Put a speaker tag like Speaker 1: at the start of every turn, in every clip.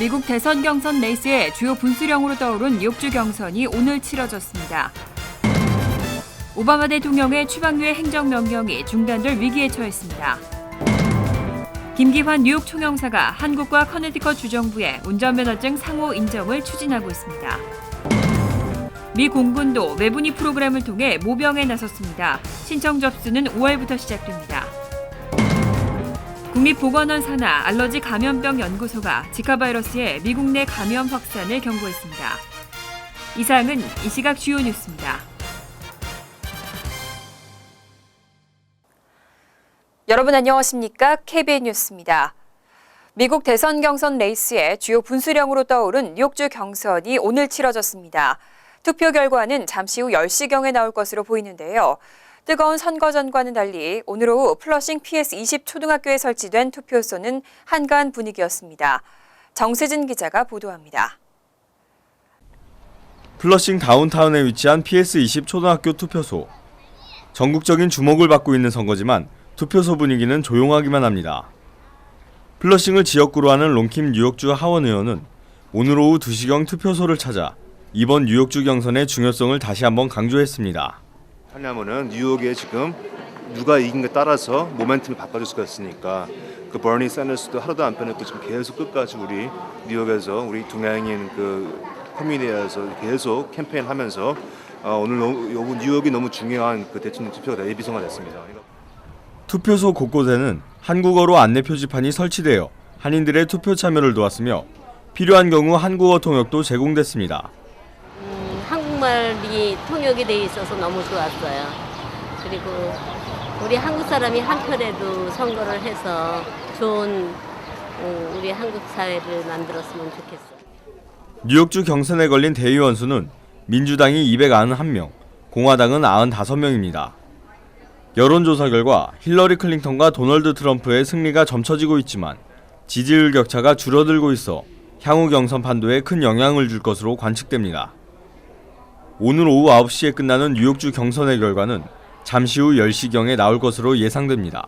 Speaker 1: 미국 대선 경선 레이스의 주요 분수령으로 떠오른 뉴욕주 경선이 오늘 치러졌습니다. 오바마 대통령의 추방류의 행정명령이 중단될 위기에 처했습니다. 김기환 뉴욕 총영사가 한국과 커네티컷 주정부의 운전면허증 상호 인정을 추진하고 있습니다. 미 공군도 매분위 프로그램을 통해 모병에 나섰습니다. 신청 접수는 5월부터 시작됩니다. 국립보건원 산하 알러지 감염병 연구소가 지카 바이러스의 미국 내 감염 확산을 경고했습니다. 이상은 이 시각 주요 뉴스입니다.
Speaker 2: 여러분 안녕하십니까? KBN 뉴스입니다. 미국 대선 경선 레이스의 주요 분수령으로 떠오른 뉴욕주 경선이 오늘 치러졌습니다. 투표 결과는 잠시 후 10시경에 나올 것으로 보이는데요. 뜨거운 선거전과는 달리 오늘 오후 플러싱 PS20 초등학교에 설치된 투표소는 한가한 분위기였습니다. 정세진 기자가 보도합니다.
Speaker 3: 플러싱 다운타운에 위치한 PS20 초등학교 투표소. 전국적인 주목을 받고 있는 선거지만 투표소 분위기는 조용하기만 합니다. 플러싱을 지역구로 하는 롱킴 뉴욕주 하원 의원은 오늘 오후 2시경 투표소를 찾아 이번 뉴욕주 경선의 중요성을 다시 한번 강조했습니다.
Speaker 4: 왜냐하면은 뉴욕에 지금 누가 이긴에 따라서 모멘텀이 바꿔줄 수가 있으니까 그 버니 샌더스도 하루도 안 빼놓고 지금 계속 끝까지 우리 뉴욕에서 우리 동양인 그 커뮤니티에서 계속 캠페인하면서 오늘 뉴욕이 너무 중요한 그 대통령 투표가 예비선가 됐습니다.
Speaker 3: 투표소 곳곳에는 한국어로 안내 표지판이 설치되어 한인들의 투표 참여를 도왔으며 필요한 경우 한국어 통역도 제공됐습니다.
Speaker 5: 한국말이 통역이 돼 있어서 너무 좋았어요. 그리고 우리 한국 사람이 한편에도 선거를 해서 좋은 우리 한국 사회를 만들었으면 좋겠어요.
Speaker 3: 뉴욕주 경선에 걸린 대의원 수는 민주당이 291명, 공화당은 95명입니다. 여론조사 결과 힐러리 클린턴과 도널드 트럼프의 승리가 점쳐지고 있지만 지지율 격차가 줄어들고 있어 향후 경선 판도에 큰 영향을 줄 것으로 관측됩니다. 오늘 오후 9시에 끝나는 뉴욕주 경선의 결과는 잠시 후 10시경에 나올 것으로 예상됩니다.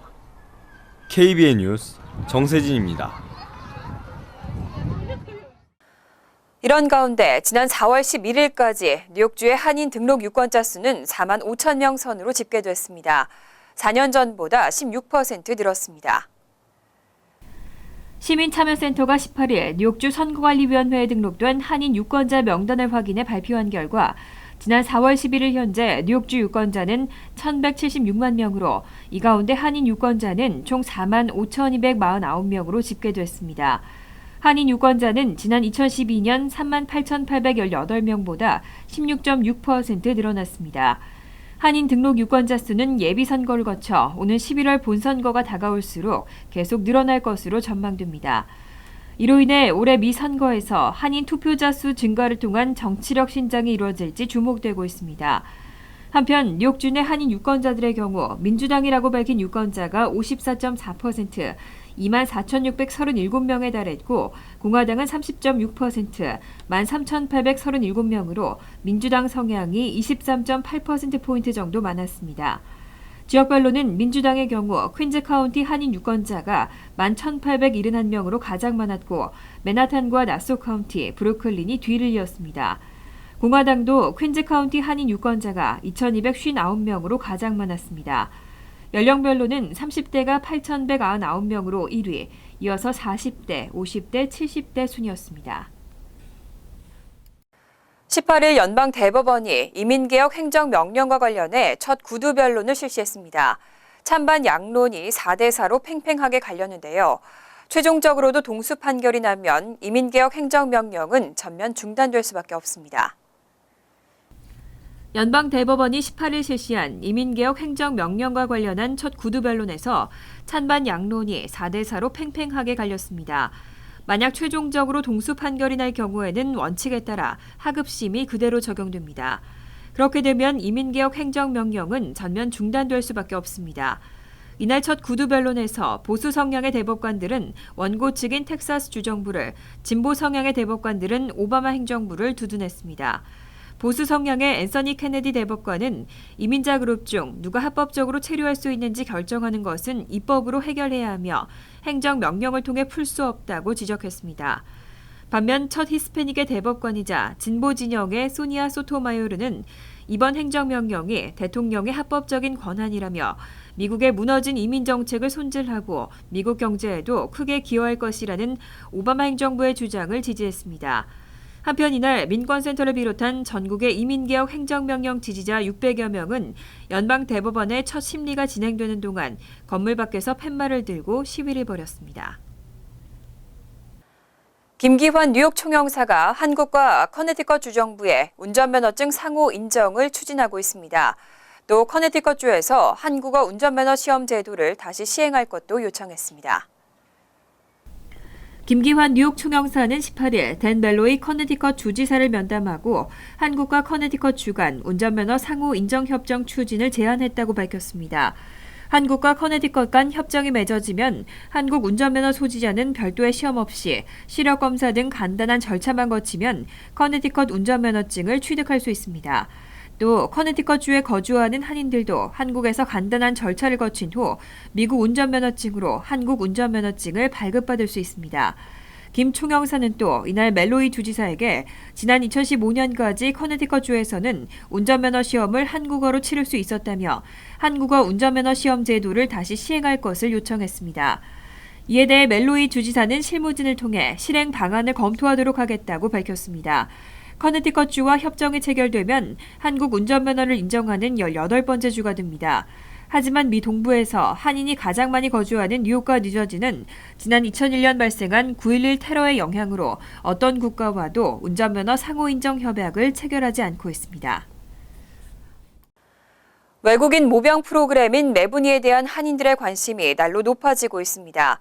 Speaker 3: KBN 뉴스 정세진입니다.
Speaker 2: 이런 가운데 지난 4월 11일까지 뉴욕주의 한인 등록 유권자 수는 4만 5천 명 선으로 집계됐습니다. 4년 전보다 16% 늘었습니다.
Speaker 1: 시민참여센터가 18일 뉴욕주 선거관리위원회에 등록된 한인 유권자 명단을 확인해 발표한 결과 지난 4월 11일 현재 뉴욕주 유권자는 1,176만 명으로 이 가운데 한인 유권자는 총 4만 5,249명으로 집계됐습니다. 한인 유권자는 지난 2012년 3만 8,818명보다 16.6% 늘어났습니다. 한인 등록 유권자 수는 예비선거를 거쳐 오는 11월 본선거가 다가올수록 계속 늘어날 것으로 전망됩니다. 이로 인해 올해 미 선거에서 한인 투표자 수 증가를 통한 정치력 신장이 이루어질지 주목되고 있습니다. 한편 뉴욕주 내 한인 유권자들의 경우 민주당이라고 밝힌 유권자가 54.4%, 24,637명에 달했고 공화당은 30.6%, 13,837명으로 민주당 성향이 23.8%포인트 정도 많았습니다. 지역별로는 민주당의 경우 퀸즈 카운티 한인 유권자가 11,871명으로 가장 많았고 맨하탄과 나소 카운티, 브루클린이 뒤를 이었습니다. 공화당도 퀸즈 카운티 한인 유권자가 2,259명으로 가장 많았습니다. 연령별로는 30대가 8,199명으로 1위, 이어서 40대, 50대, 70대 순이었습니다.
Speaker 2: 18일 연방대법원이 이민개혁 행정명령과 관련해 첫 구두 변론을 실시했습니다. 찬반 양론이 4대4로 팽팽하게 갈렸는데요. 최종적으로도 동수 판결이 나면 이민개혁 행정명령은 전면 중단될 수밖에 없습니다.
Speaker 1: 연방대법원이 18일 실시한 이민개혁 행정명령과 관련한 첫 구두 변론에서 찬반 양론이 4대4로 팽팽하게 갈렸습니다. 만약 최종적으로 동수 판결이 날 경우에는 원칙에 따라 하급심이 그대로 적용됩니다. 그렇게 되면 이민개혁 행정명령은 전면 중단될 수밖에 없습니다. 이날 첫 구두 변론에서 보수 성향의 대법관들은 원고 측인 텍사스 주정부를, 진보 성향의 대법관들은 오바마 행정부를 두둔했습니다. 보수 성향의 앤서니 케네디 대법관은 이민자 그룹 중 누가 합법적으로 체류할 수 있는지 결정하는 것은 입법으로 해결해야 하며 행정명령을 통해 풀 수 없다고 지적했습니다. 반면 첫 히스패닉의 대법관이자 진보 진영의 소니아 소토마요르는 이번 행정명령이 대통령의 합법적인 권한이라며 미국의 무너진 이민 정책을 손질하고 미국 경제에도 크게 기여할 것이라는 오바마 행정부의 주장을 지지했습니다. 한편 이날 민권센터를 비롯한 전국의 이민개혁 행정명령 지지자 600여 명은 연방대법원의 첫 심리가 진행되는 동안 건물 밖에서 팻말을 들고 시위를 벌였습니다.
Speaker 2: 김기환 뉴욕 총영사가 한국과 커네티컷 주정부의 운전면허증 상호 인정을 추진하고 있습니다. 또 커네티컷주에서 한국어 운전면허 시험 제도를 다시 시행할 것도 요청했습니다.
Speaker 1: 김기환 뉴욕 총영사는 18일 댄 멜로이 커네티컷 주지사를 면담하고 한국과 커네티컷 주 간 운전면허 상호 인정협정 추진을 제안했다고 밝혔습니다. 한국과 커네티컷 간 협정이 맺어지면 한국 운전면허 소지자는 별도의 시험 없이 시력검사 등 간단한 절차만 거치면 커네티컷 운전면허증을 취득할 수 있습니다. 또 커네티컷주에 거주하는 한인들도 한국에서 간단한 절차를 거친 후 미국 운전면허증으로 한국 운전면허증을 발급받을 수 있습니다. 김 총영사는 또 이날 멜로이 주지사에게 지난 2015년까지 커네티컷주에서는 운전면허 시험을 한국어로 치를 수 있었다며 한국어 운전면허 시험 제도를 다시 시행할 것을 요청했습니다. 이에 대해 멜로이 주지사는 실무진을 통해 실행 방안을 검토하도록 하겠다고 밝혔습니다. 커네티컷주와 협정이 체결되면 한국 운전면허를 인정하는 18번째 주가 됩니다. 하지만 미 동부에서 한인이 가장 많이 거주하는 뉴욕과 뉴저지는 지난 2001년 발생한 9.11 테러의 영향으로 어떤 국가와도 운전면허 상호 인정 협약을 체결하지 않고 있습니다.
Speaker 2: 외국인 모병 프로그램인 매분이에 대한 한인들의 관심이 날로 높아지고 있습니다.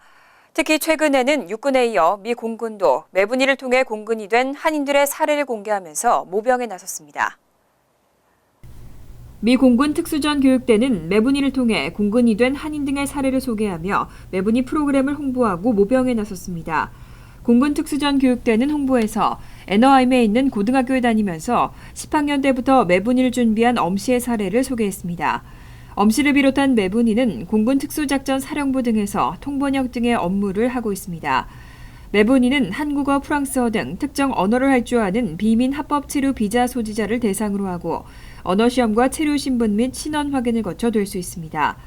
Speaker 2: 특히 최근에는 육군에 이어 미 공군도 매분이를 통해 공군이 된 한인들의 사례를 공개하면서 모병에 나섰습니다.
Speaker 1: 미 공군 특수전 교육대는 매분이를 통해 공군이 된 한인 등의 사례를 소개하며 매분이 프로그램을 홍보하고 모병에 나섰습니다. 공군 특수전 교육대는 홍보에서 애너하임에 있는 고등학교에 다니면서 10학년 때부터 매분이를 준비한 엄씨의 사례를 소개했습니다. 엄씨를 비롯한 매분이는 공군 특수작전 사령부 등에서 통번역 등의 업무를 하고 있습니다. 매분이는 한국어, 프랑스어 등 특정 언어를 할 줄 아는 비민 합법 체류 비자 소지자를 대상으로 하고 언어시험과 체류 신분 및 신원 확인을 거쳐 될 수 있습니다.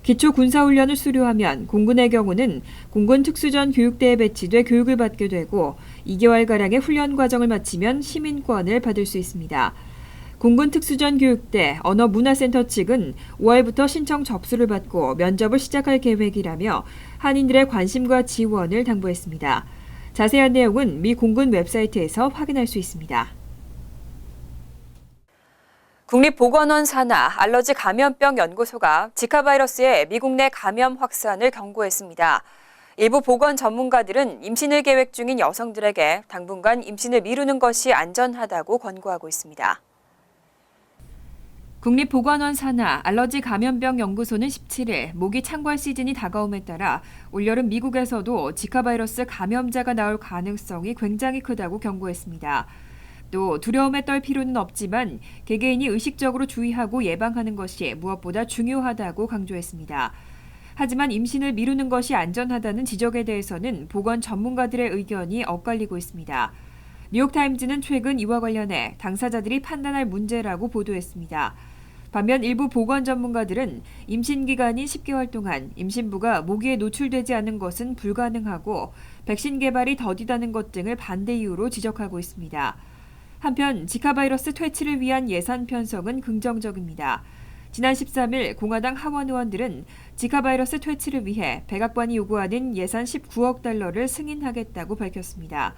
Speaker 1: 기초 군사훈련을 수료하면 공군의 경우는 공군 특수전 교육대에 배치돼 교육을 받게 되고 2개월가량의 훈련 과정을 마치면 시민권을 받을 수 있습니다. 공군 특수전 교육대 언어문화센터 측은 5월부터 신청 접수를 받고 면접을 시작할 계획이라며 한인들의 관심과 지원을 당부했습니다. 자세한 내용은 미 공군 웹사이트에서 확인할 수 있습니다.
Speaker 2: 국립보건원 산하 알러지 감염병 연구소가 지카 바이러스의 미국 내 감염 확산을 경고했습니다. 일부 보건 전문가들은 임신을 계획 중인 여성들에게 당분간 임신을 미루는 것이 안전하다고 권고하고 있습니다.
Speaker 1: 국립보건원 산하 알러지 감염병 연구소는 17일 모기 창궐 시즌이 다가옴에 따라 올여름 미국에서도 지카 바이러스 감염자가 나올 가능성이 굉장히 크다고 경고했습니다. 또 두려움에 떨 필요는 없지만 개개인이 의식적으로 주의하고 예방하는 것이 무엇보다 중요하다고 강조했습니다. 하지만 임신을 미루는 것이 안전하다는 지적에 대해서는 보건 전문가들의 의견이 엇갈리고 있습니다. 뉴욕타임즈는 최근 이와 관련해 당사자들이 판단할 문제라고 보도했습니다. 반면 일부 보건 전문가들은 임신 기간인 10개월 동안 임신부가 모기에 노출되지 않은 것은 불가능하고 백신 개발이 더디다는 것 등을 반대 이유로 지적하고 있습니다. 한편 지카 바이러스 퇴치를 위한 예산 편성은 긍정적입니다. 지난 13일 공화당 하원 의원들은 지카 바이러스 퇴치를 위해 백악관이 요구하는 예산 19억 달러를 승인하겠다고 밝혔습니다.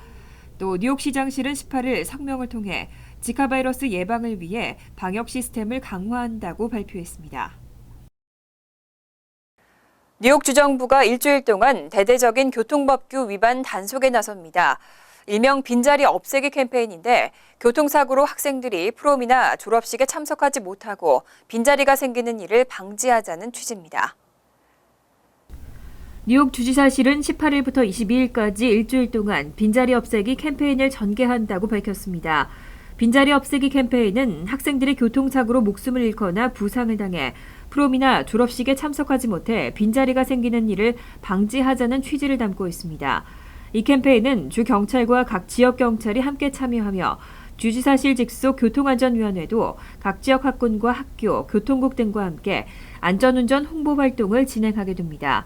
Speaker 1: 또 뉴욕시장실은 18일 성명을 통해 지카 바이러스 예방을 위해 방역 시스템을 강화한다고 발표했습니다.
Speaker 2: 뉴욕 주정부가 일주일 동안 대대적인 교통법규 위반 단속에 나섭니다. 일명 빈자리 없애기 캠페인인데 교통사고로 학생들이 프롬이나 졸업식에 참석하지 못하고 빈자리가 생기는 일을 방지하자는 취지입니다.
Speaker 1: 뉴욕 주지사실은 18일부터 22일까지 일주일 동안 빈자리 없애기 캠페인을 전개한다고 밝혔습니다. 빈자리 없애기 캠페인은 학생들이 교통사고로 목숨을 잃거나 부상을 당해 프롬이나 졸업식에 참석하지 못해 빈자리가 생기는 일을 방지하자는 취지를 담고 있습니다. 이 캠페인은 주 경찰과 각 지역 경찰이 함께 참여하며 주지사실 직속 교통안전위원회도 각 지역 학군과 학교, 교통국 등과 함께 안전운전 홍보 활동을 진행하게 됩니다.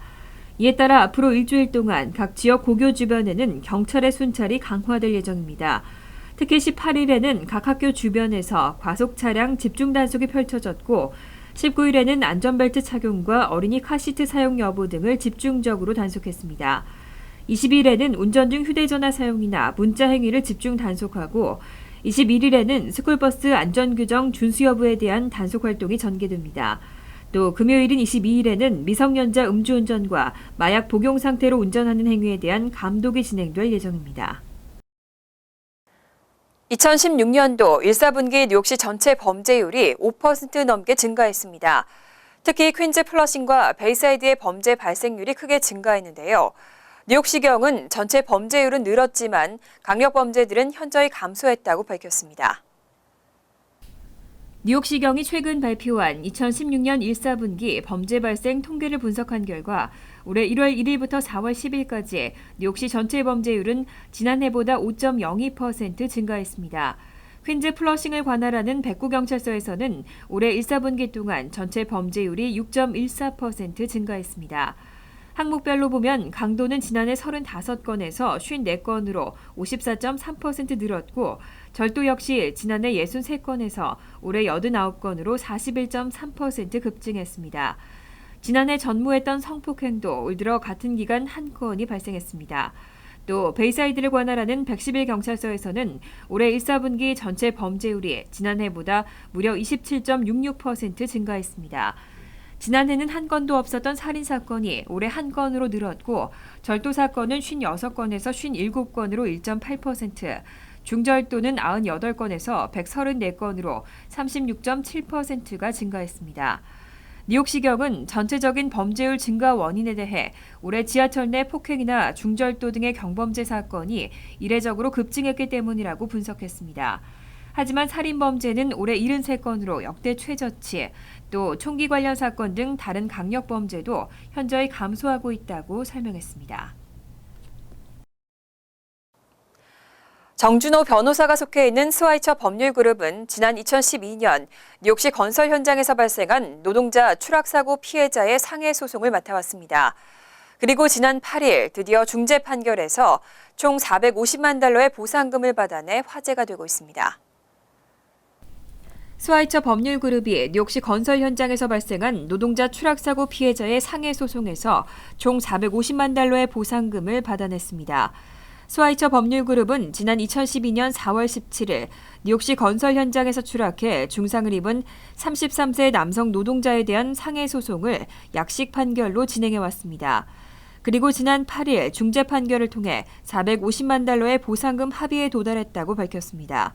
Speaker 1: 이에 따라 앞으로 일주일 동안 각 지역 고교 주변에는 경찰의 순찰이 강화될 예정입니다. 특히 18일에는 각 학교 주변에서 과속 차량 집중 단속이 펼쳐졌고 19일에는 안전벨트 착용과 어린이 카시트 사용 여부 등을 집중적으로 단속했습니다. 20일에는 운전 중 휴대전화 사용이나 문자 행위를 집중 단속하고 21일에는 스쿨버스 안전규정 준수 여부에 대한 단속 활동이 전개됩니다. 또 금요일인 22일에는 미성년자 음주운전과 마약 복용 상태로 운전하는 행위에 대한 감독이 진행될 예정입니다.
Speaker 2: 2016년도 1사분기 뉴욕시 전체 범죄율이 5% 넘게 증가했습니다. 특히 퀸즈 플러싱과 베이사이드의 범죄 발생률이 크게 증가했는데요. 뉴욕시경은 전체 범죄율은 늘었지만 강력범죄들은 현저히 감소했다고 밝혔습니다.
Speaker 1: 뉴욕시경이 최근 발표한 2016년 1사분기 범죄 발생 통계를 분석한 결과 올해 1월 1일부터 4월 10일까지 뉴욕시 전체 범죄율은 지난해보다 5.02% 증가했습니다. 퀸즈 플러싱을 관할하는 백구경찰서에서는 올해 1사분기 동안 전체 범죄율이 6.14% 증가했습니다. 항목별로 보면 강도는 지난해 35건에서 54건으로 54.3% 늘었고 절도 역시 지난해 63건에서 올해 89건으로 41.3% 급증했습니다. 지난해 전무했던 성폭행도 올 들어 같은 기간 1건이 발생했습니다. 또 베이사이드를 관할하는 111경찰서에서는 올해 1사분기 전체 범죄율이 지난해보다 무려 27.66% 증가했습니다. 지난해는 한 건도 없었던 살인사건이 올해 한 건으로 늘었고 절도사건은 56건에서 57건으로 1.8%, 중절도는 98건에서 134건으로 36.7%가 증가했습니다. 뉴욕시경은 전체적인 범죄율 증가 원인에 대해 올해 지하철 내 폭행이나 중절도 등의 경범죄 사건이 이례적으로 급증했기 때문이라고 분석했습니다. 하지만 살인범죄는 올해 73건으로 역대 최저치, 또 총기 관련 사건 등 다른 강력범죄도 현저히 감소하고 있다고 설명했습니다.
Speaker 2: 정준호 변호사가 속해 있는 스와이처 법률그룹은 지난 2012년 뉴욕시 건설 현장에서 발생한 노동자 추락사고 피해자의 상해 소송을 맡아왔습니다. 그리고 지난 8일 드디어 중재 판결에서 총 450만 달러의 보상금을 받아내 화제가 되고 있습니다.
Speaker 1: 스와이처 법률그룹이 뉴욕시 건설 현장에서 발생한 노동자 추락사고 피해자의 상해 소송에서 총 450만 달러의 보상금을 받아냈습니다. 스와이처 법률그룹은 지난 2012년 4월 17일 뉴욕시 건설 현장에서 추락해 중상을 입은 33세 남성 노동자에 대한 상해 소송을 약식 판결로 진행해왔습니다. 그리고 지난 8일 중재 판결을 통해 450만 달러의 보상금 합의에 도달했다고 밝혔습니다.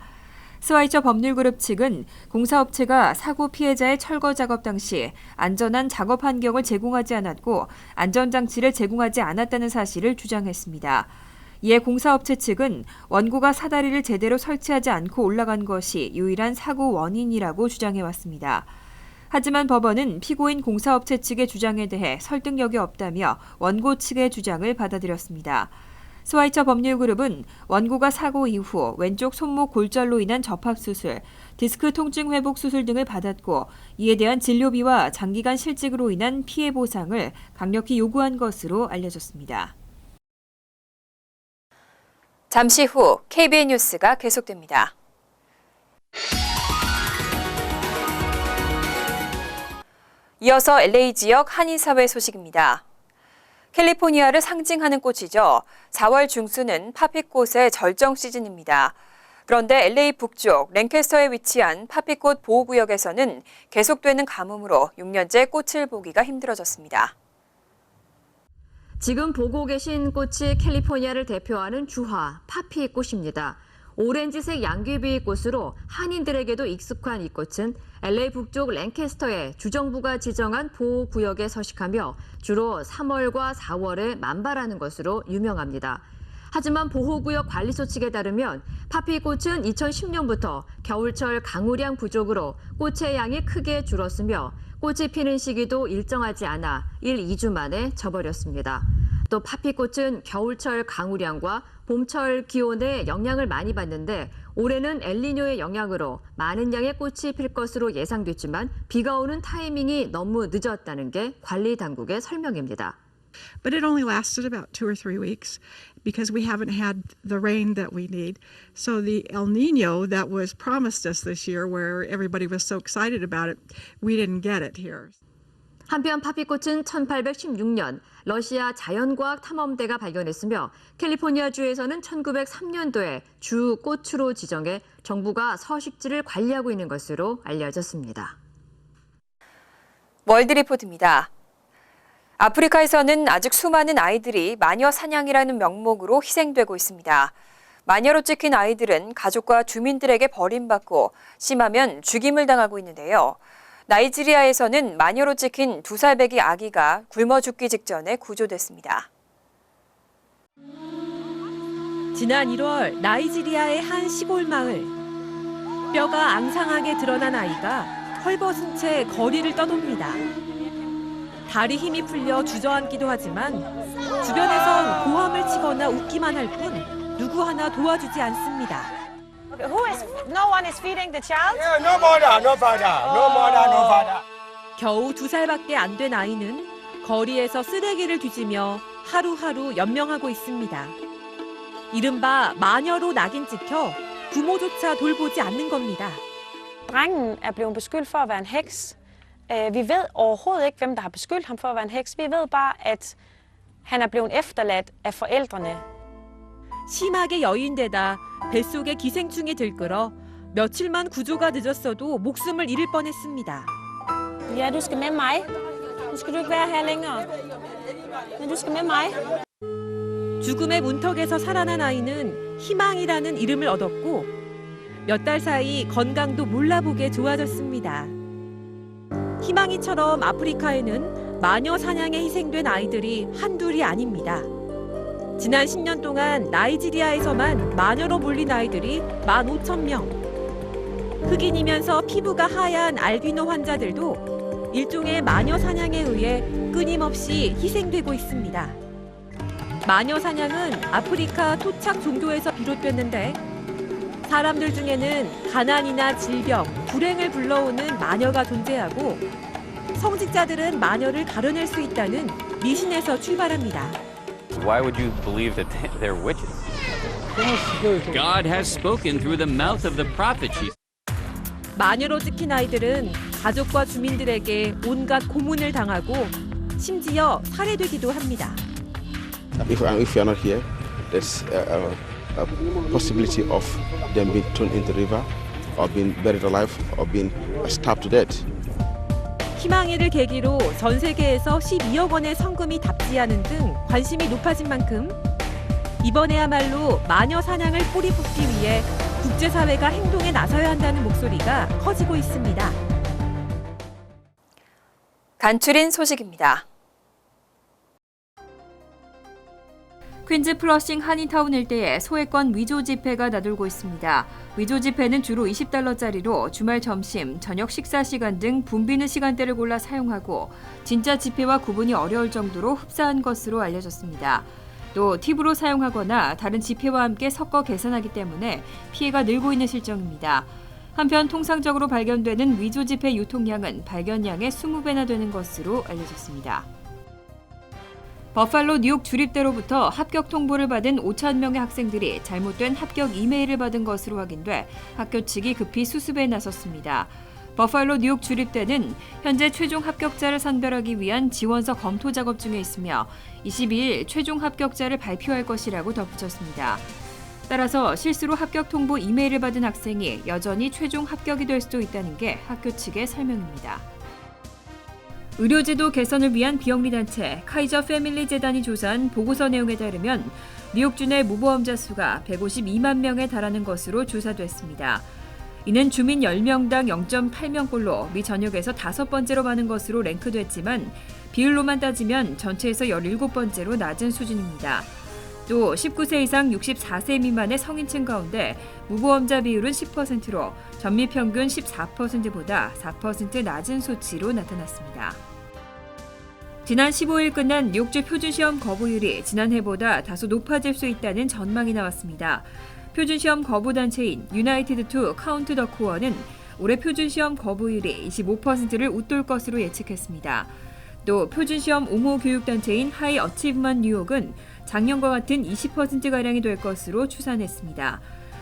Speaker 1: 스와이처 법률그룹 측은 공사업체가 사고 피해자의 철거 작업 당시 안전한 작업 환경을 제공하지 않았고 안전장치를 제공하지 않았다는 사실을 주장했습니다. 이에 공사업체 측은 원고가 사다리를 제대로 설치하지 않고 올라간 것이 유일한 사고 원인이라고 주장해왔습니다. 하지만 법원은 피고인 공사업체 측의 주장에 대해 설득력이 없다며 원고 측의 주장을 받아들였습니다. 스와이처 법률그룹은 원고가 사고 이후 왼쪽 손목 골절로 인한 접합수술, 디스크 통증 회복 수술 등을 받았고 이에 대한 진료비와 장기간 실직으로 인한 피해 보상을 강력히 요구한 것으로 알려졌습니다.
Speaker 2: 잠시 후 KBN 뉴스가 계속됩니다. 이어서 LA 지역 한인사회 소식입니다. 캘리포니아를 상징하는 꽃이죠. 4월 중순은 파피꽃의 절정 시즌입니다. 그런데 LA 북쪽 랭캐스터에 위치한 파피꽃 보호구역에서는 계속되는 가뭄으로 6년째 꽃을 보기가 힘들어졌습니다.
Speaker 6: 지금 보고 계신 꽃이 캘리포니아를 대표하는 주화, 파피꽃입니다. 오렌지색 양귀비 꽃으로 한인들에게도 익숙한 이 꽃은 LA 북쪽 랭캐스터에 주정부가 지정한 보호구역에 서식하며 주로 3월과 4월에 만발하는 것으로 유명합니다. 하지만 보호구역 관리소 측에 따르면 파피꽃은 2010년부터 겨울철 강우량 부족으로 꽃의 양이 크게 줄었으며 꽃이 피는 시기도 일정하지 않아 1, 2주 만에 져버렸습니다. 또 파피꽃은 겨울철 강우량과 봄철 기온의 영향을 많이 받는데 올해는 엘니뇨의 영향으로 많은 양의 꽃이 필 것으로 예상됐지만 비가 오는 타이밍이 너무 늦었다는 게 관리 당국의 설명입니다.
Speaker 7: But it only lasted about 2 or 3 weeks because we haven't had the rain that we need. So the El Nino that was promised us this year, where everybody was so excited about it, we didn't get it here.
Speaker 6: 한편 파피꽃은 1816년 러시아 자연과학 탐험대가 발견했으며 캘리포니아주에서는 1903년도에 주 꽃으로 지정해 정부가 서식지를 관리하고 있는 것으로 알려졌습니다.
Speaker 2: 월드리포트입니다. 아프리카에서는 아직 수많은 아이들이 마녀 사냥이라는 명목으로 희생되고 있습니다. 마녀로 찍힌 아이들은 가족과 주민들에게 버림받고 심하면 죽임을 당하고 있는데요. 나이지리아에서는 마녀로 찍힌 2살배기 아기가 굶어 죽기 직전에 구조됐습니다.
Speaker 8: 지난 1월 나이지리아의 한 시골 마을. 뼈가 앙상하게 드러난 아이가 헐벗은 채 거리를 떠돕니다. 다리 힘이 풀려 주저앉기도 하지만 주변에선 고함을 치거나 웃기만 할 뿐 누구 하나 도와주지 않습니다.
Speaker 9: No one is feeding the child?
Speaker 10: Yeah, no mother, no father. No mother, no father.
Speaker 8: 겨우 2살밖에 안 된 아이는 거리에서 쓰레기를 뒤지며 하루하루 연명하고 있습니다. 이른바 마녀로 낙인 찍혀 부모조차 돌보지 않는 겁니다.
Speaker 9: Drengen er blevet beskyldt for at være en heks. Vi ved overhovedet ikke, hvem der har beskyldt ham for at være en heks. Vi ved bare, at han er blevet efterladt af forældrene.
Speaker 8: 심하게 여인데다 뱃속에 기생충이 들끓어 며칠만 구조가 늦었어도 목숨을 잃을 뻔했습니다.
Speaker 9: Ja, du skal med mig. Nu skal du ikke være her længere. Men du skal med mig.
Speaker 8: 죽음의 문턱에서 살아난 아이는 희망이라는 이름을 얻었고 몇 달 사이 건강도 몰라보게 좋아졌습니다. 희망이처럼 아프리카에는 마녀 사냥에 희생된 아이들이 한둘이 아닙니다. 지난 10년 동안 나이지리아에서만 마녀로 몰린 아이들이 15,000명. 흑인이면서 피부가 하얀 알비노 환자들도 일종의 마녀 사냥에 의해 끊임없이 희생되고 있습니다. 마녀 사냥은 아프리카 토착 종교에서 비롯됐는데 사람들 중에는 가난이나 질병, 불행을 불러오는 마녀가 존재하고 성직자들은 마녀를 가려낼 수 있다는 미신에서 출발합니다.
Speaker 11: Why would you believe that they're witches? God has spoken through the mouth of the prophet.
Speaker 8: 마녀로 찍힌 아이들은 가족과 주민들에게 온갖 고문을 당하고 심지어 살해되기도 합니다.
Speaker 12: If you are not here, there's a possibility of them being thrown into the river, or being buried alive, or being stabbed to death.
Speaker 8: 희망이를 계기로 전 세계에서 12억 원의 성금이 답지하는 등 관심이 높아진 만큼 이번에야말로 마녀 사냥을 뿌리 뽑기 위해 국제사회가 행동에 나서야 한다는 목소리가 커지고 있습니다.
Speaker 2: 간추린 소식입니다.
Speaker 1: 퀸즈 플러싱 한인타운 일대에 소외권 위조 지폐가 나돌고 있습니다. 위조 지폐는 주로 $20짜리로 주말 점심, 저녁 식사 시간 등 붐비는 시간대를 골라 사용하고 진짜 지폐와 구분이 어려울 정도로 흡사한 것으로 알려졌습니다. 또 팁으로 사용하거나 다른 지폐와 함께 섞어 계산하기 때문에 피해가 늘고 있는 실정입니다. 한편 통상적으로 발견되는 위조 지폐 유통량은 발견량의 20배나 되는 것으로 알려졌습니다. 버팔로 뉴욕 주립대로부터 합격 통보를 받은 5,000명의 학생들이 잘못된 합격 이메일을 받은 것으로 확인돼 학교 측이 급히 수습에 나섰습니다. 버팔로 뉴욕 주립대는 현재 최종 합격자를 선별하기 위한 지원서 검토 작업 중에 있으며 22일 최종 합격자를 발표할 것이라고 덧붙였습니다. 따라서 실수로 합격 통보 이메일을 받은 학생이 여전히 최종 합격이 될 수도 있다는 게 학교 측의 설명입니다. 의료제도 개선을 위한 비영리단체 카이저 패밀리 재단이 조사한 보고서 내용에 따르면 뉴욕주 내 무보험자 수가 152만 명에 달하는 것으로 조사됐습니다. 이는 주민 10명당 0.8명꼴로 미 전역에서 5번째로 많은 것으로 랭크됐지만 비율로만 따지면 전체에서 17번째로 낮은 수준입니다. 또 19세 이상 64세 미만의 성인층 가운데 무보험자 비율은 10%로 전미 평균 14%보다 4% 낮은 수치로 나타났습니다. 지난 15일 끝난 뉴욕주 표준시험 거부율이 지난해보다 다소 높아질 수 있다는 전망이 나왔습니다. 표준시험 거부 단체인 유나이티드 투 카운트 더 코어는 올해 표준시험 거부율이 25%를 웃돌 것으로 예측했습니다. 또 표준시험 옹호 교육단체인 하이 어치브먼트 뉴욕은 작년과 같은 20%가량이 될 것으로 추산했습니다.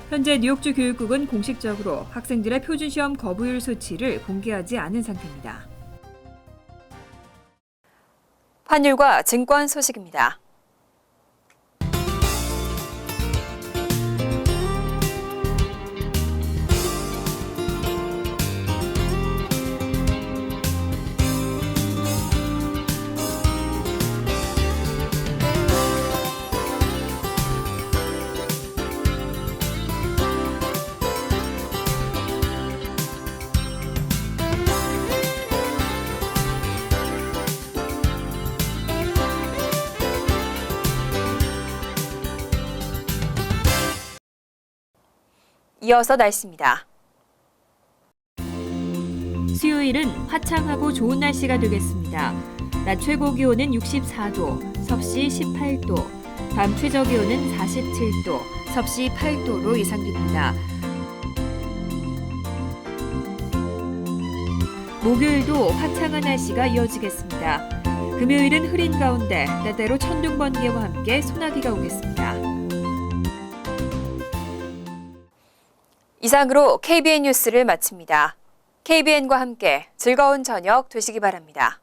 Speaker 1: 현재 뉴욕주 교육국은 공식적으로 학생들의 표준시험 거부율 수치를 공개하지 않은 상태입니다.
Speaker 2: 환율과 증권 소식입니다. 이어서 날씨입니다.
Speaker 1: 수요일은 화창하고 좋은 날씨가 되겠습니다. 낮 최고 기온은 64도, 섭씨 18도, 밤 최저 기온은 47도, 섭씨 8도로 예상됩니다. 목요일도 화창한 날씨가 이어지겠습니다. 금요일은 흐린 가운데 때때로 천둥 번개와 함께 소나기가 오겠습니다.
Speaker 2: 이상으로 KBN 뉴스를 마칩니다. KBN과 함께 즐거운 저녁 되시기 바랍니다.